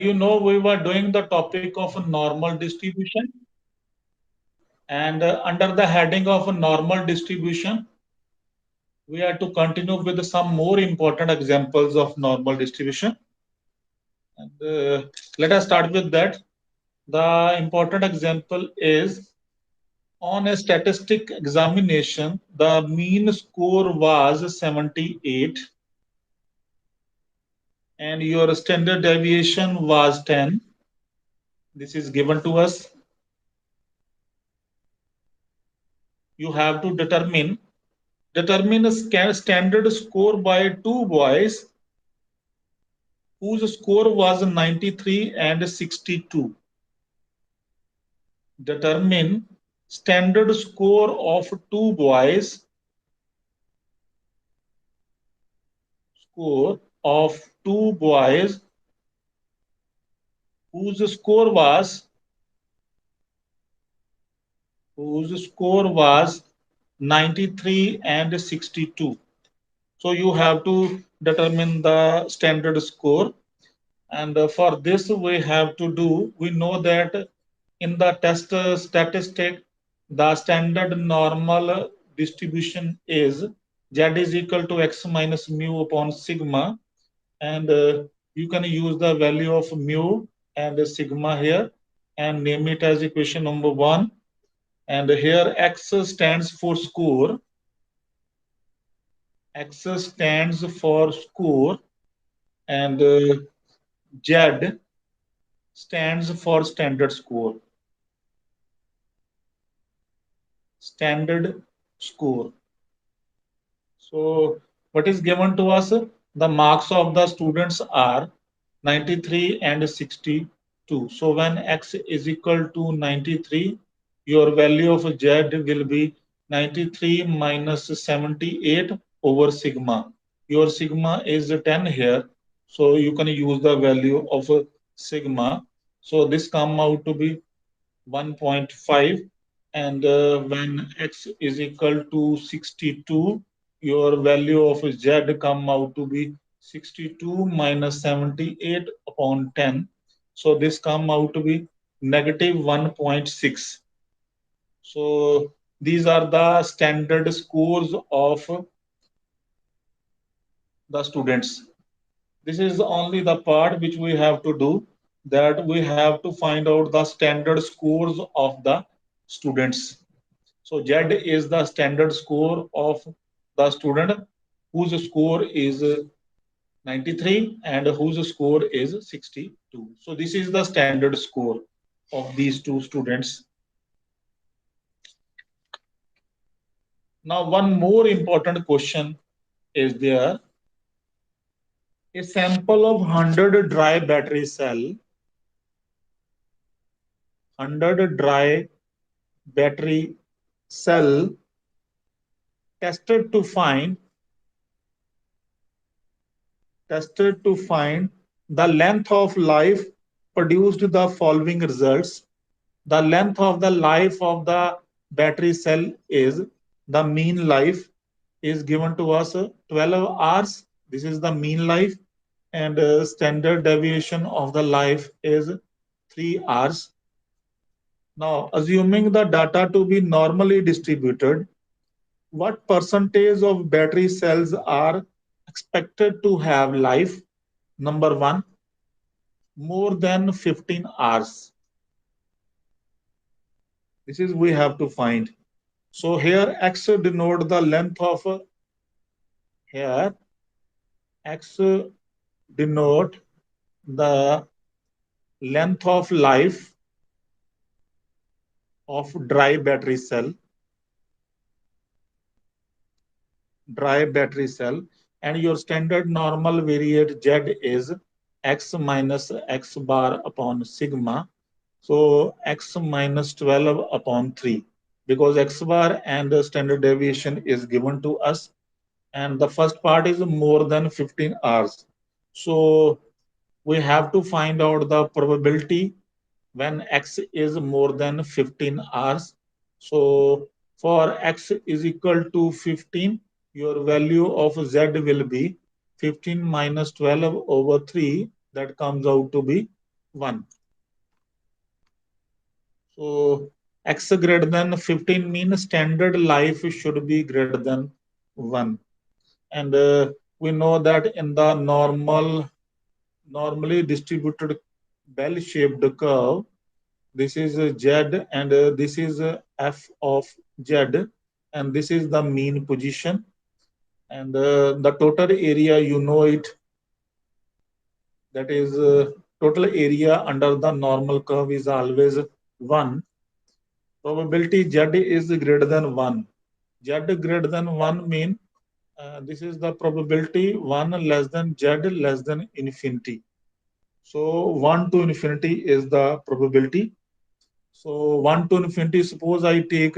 We were doing the topic of normal distribution, and under the heading of normal distribution, we are to continue with some more important examples of normal distribution. And let us start with that. The important example is on a statistic examination, the mean score was 78 and your standard deviation was 10. This is given to us. You have to determine a standard score by two boys whose score was 93 and 62. Determine standard score of two boys score of two boys whose score was whose score was 93 and 62. So you have to determine the standard score, and for this we know that in the test statistic, the standard normal distribution is z is equal to x minus mu upon sigma, and you can use the value of mu and sigma here and name it as equation number 1. And here x stands for score, x stands for score, and z stands for standard score. Standard score. So what is given to us? The marks of the students are 93 and 62. So when x is equal to 93, your value of z will be 93 minus 78 over sigma. Your sigma is 10 here, so you can use the value of sigma. So this come out to be 1.5, and when x is equal to 62, your value of z come out to be 62 minus 78 upon 10. So this come out to be negative 1.6. So these are the standard scores of the students. This is only the part which we have to do, that we have to find out the standard scores of the students. So Z is the standard score of the student whose score is 93 and whose score is 62. So this is the standard score of these two students. Now one more important question is there. A sample of 100 dry battery cell, 100 dry battery cell tested to find the length of life, produced the following results. The length of the life of the battery cell is, the mean life is given to us 12 hours. This is the mean life, and standard deviation of the life is 3 hours. Now, assuming the data to be normally distributed, what percentage of battery cells are expected to have life? Number 1, more than 15 hours. This is we have to find. So here x denote the length of, here x denote the length of life of dry battery cell, and your standard normal variate z is x minus x bar upon sigma. So x minus 12 upon 3, because x bar and the standard deviation is given to us, and the first part is more than 15 hours. So we have to find out the probability when x is more than 15 hours. So for x is equal to 15, your value of z will be 15 minus 12 over 3, that comes out to be 1. So x greater than 15 means standard life should be greater than 1. And we know that in the normally distributed bell-shaped curve, this is z and this is f of z, and this is the mean position. And the total area, you know it, that is total area under the normal curve is always 1. Probability z is greater than 1. Z greater than 1 mean this is the probability 1 less than z less than infinity. So 1 to infinity is the probability. So 1 to infinity, suppose I take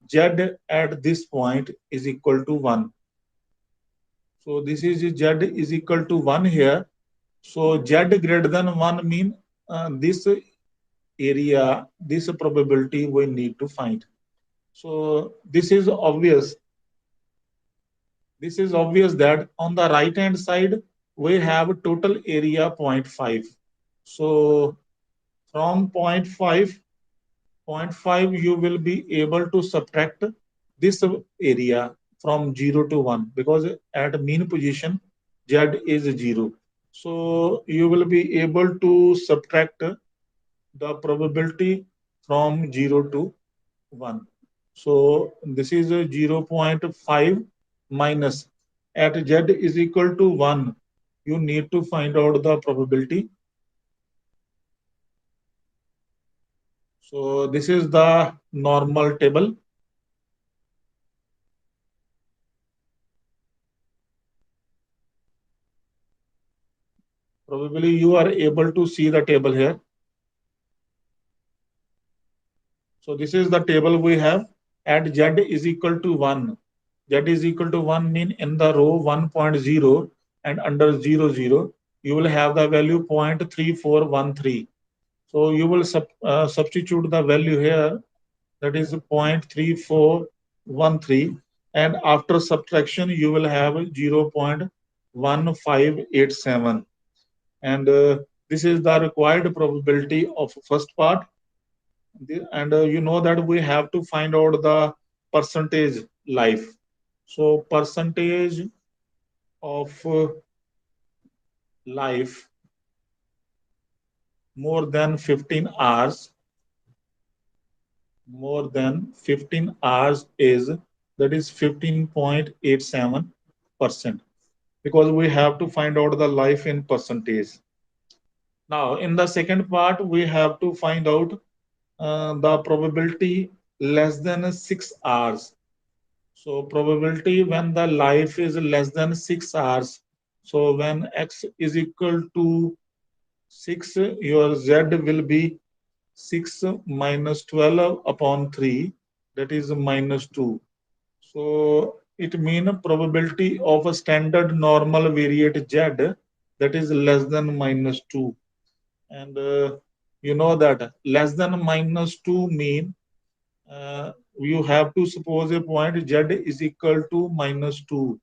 z at this point is equal to 1. So this is z is equal to 1 here. So z greater than 1 mean this area, this probability we need to find. So this is obvious. This is obvious that on the right hand side we have total area 0.5. So from point 5 you will be able to subtract this area from 0 to 1, because at mean position z is 0. So you will be able to subtract the probability from 0 to 1. So this is a 0.5 minus, at z is equal to 1. You need to find out the probability. So this is the normal table. Probably you are able to see the table here. So this is the table we have at z is equal to 1. Z is equal to 1 mean in the row 1.0 and under 0, 0, you will have the value 0.3413. So you will substitute the value here, that is 0.3413, and after subtraction you will have 0.1587. And this is the required probability of first part. And you know that we have to find out the percentage life. So percentage of life more than 15 hours, more than 15 hours is, that is 15.87%, because we have to find out the life in percentage. Now in the second part we have to find out the probability less than 6 hours. So probability when the life is less than 6 hours. So when x is equal to 6, your z will be 6 minus 12 upon 3, that is minus 2. So it means probability of a standard normal variate z, that is less than minus 2. And you know that less than minus 2 mean you have to suppose a point z is equal to minus 2.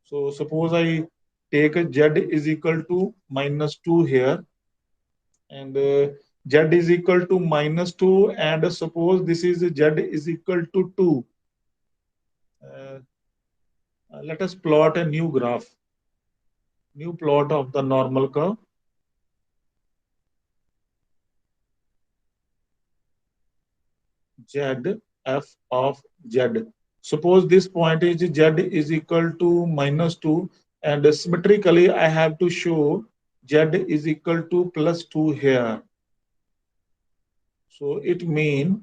So suppose I take a z is equal to minus 2 here, and z is equal to minus 2, and suppose this is z is equal to 2. Uh, Let us plot a new graph, new plot of the normal curve. Z f of z. Suppose this point is z is equal to minus 2, and symmetrically I have to show z is equal to plus 2 here. So it means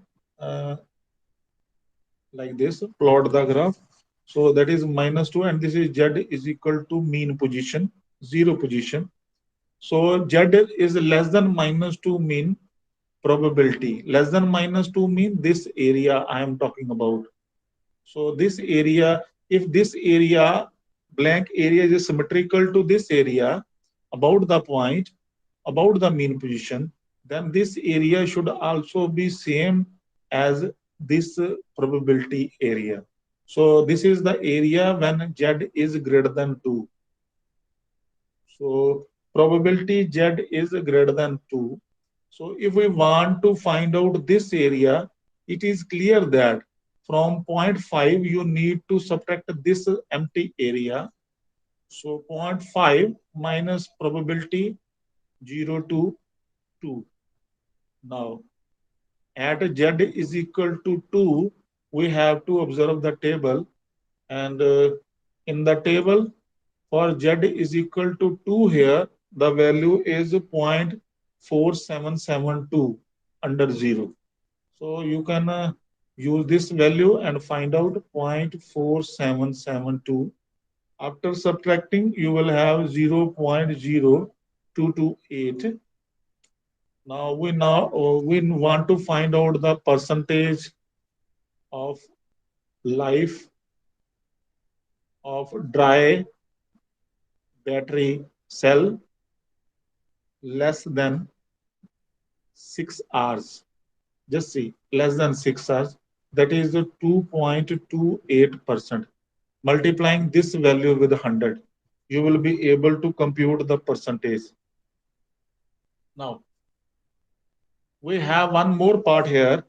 like this, plot the graph. So that is minus 2, and this is z is equal to mean position, 0 position. So z is less than minus 2 mean probability. Less than minus 2 mean this area I am talking about. So this area, if this area, blank area is symmetrical to this area about the point, about the mean position, then this area should also be same as this probability area. So this is the area when z is greater than 2. So probability Z is greater than 2. So if we want to find out this area, it is clear that from zero point 0.5 you need to subtract this empty area. So zero point 0.5 minus probability 0 to 2. Now at Z is equal to 2, we have to observe the table, and in the table for Z is equal to 2 here, the value is 0.4772 under 0. So you can use this value and find out 0.4772. After subtracting, you will have 0.0228. Now we want to find out the percentage of life of dry battery cell less than 6 hours. Just see, less than 6 hours, that is the 2.28%. Multiplying this value with 100, you will be able to compute the percentage. Now, we have one more part here.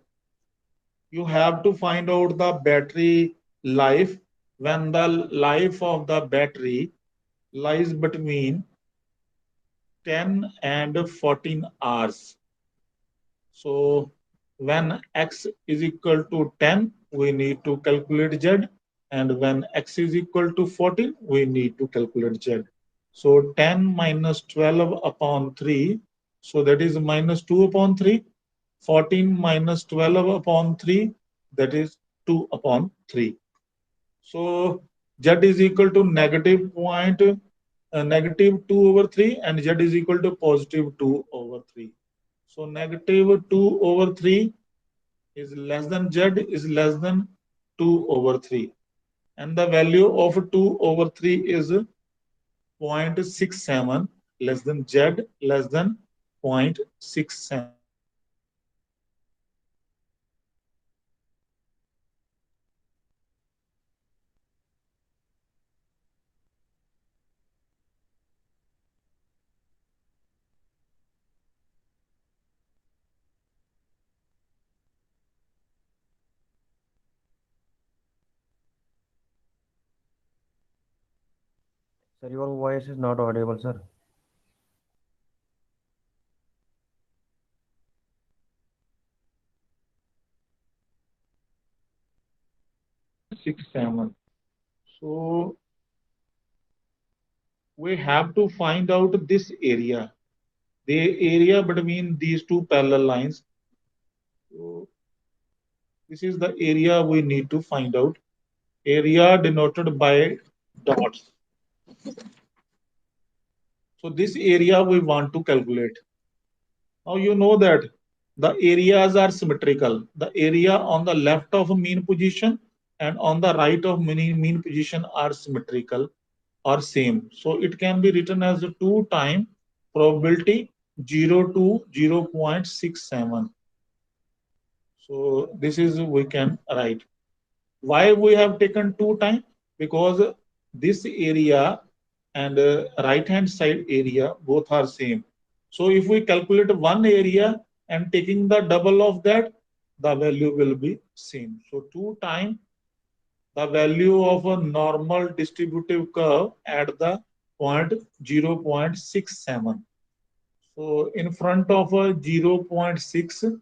You have to find out the battery life when the life of the battery lies between 10 and 14 hours. So when x is equal to 10, we need to calculate z, and when x is equal to 14, we need to calculate z. So 10 minus 12 upon 3, so that is minus 2 upon 3. 14 minus 12 upon 3, that is 2 upon 3. So z is equal to negative 2 over 3, and z is equal to positive 2 over 3. So negative 2 over 3 is less than z is less than 2 over 3. And the value of 2 over 3 is 0.67, less than z less than 0.67. Sir, your voice is not audible, sir. 0.67. So we have to find out this area, the area between these two parallel lines. So this is the area we need to find out. Area denoted by dots. So this area we want to calculate. Now you know that the areas are symmetrical. The area on the left of mean position and on the right of mean position are symmetrical or same. So it can be written as 2 times probability 0 to 0.67. So this is we can write. Why we have taken 2 times? Because this area and right hand side area both are same. So if we calculate one area and taking the double of that, the value will be same. So 2 times the value of a normal distributive curve at the point 0.67. So in front of a 0.6,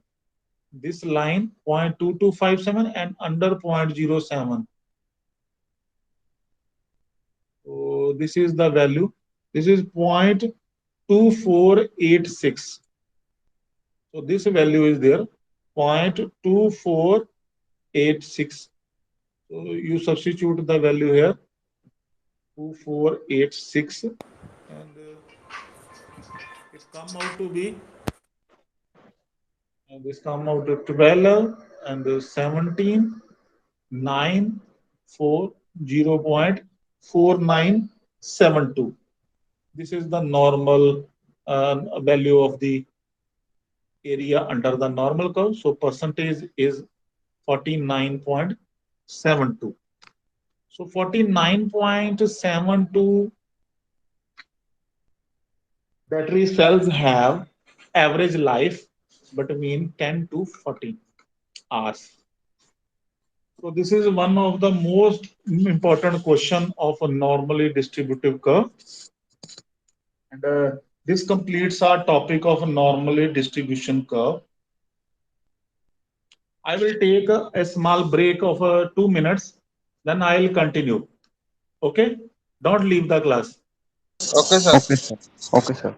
this line 0.2257, and under 0.07. So this is the value. This is 0.2486. So this value is there, 0.2486. So you substitute the value here, 2486, and it come out to be, and this come out to 12 and 17, 9, 4, 0.4972. This is the normal value of the area under the normal curve. So percentage is 49.72. So 49.72 Battery cells have average life between 10 to 14 hours. So this is one of the most important question of a normally distributive curve. And this completes our topic of normally distribution curve. I will take a small break of 2 minutes, then I will continue. Okay? Don't leave the class. Okay, sir. Okay, sir. Okay, sir.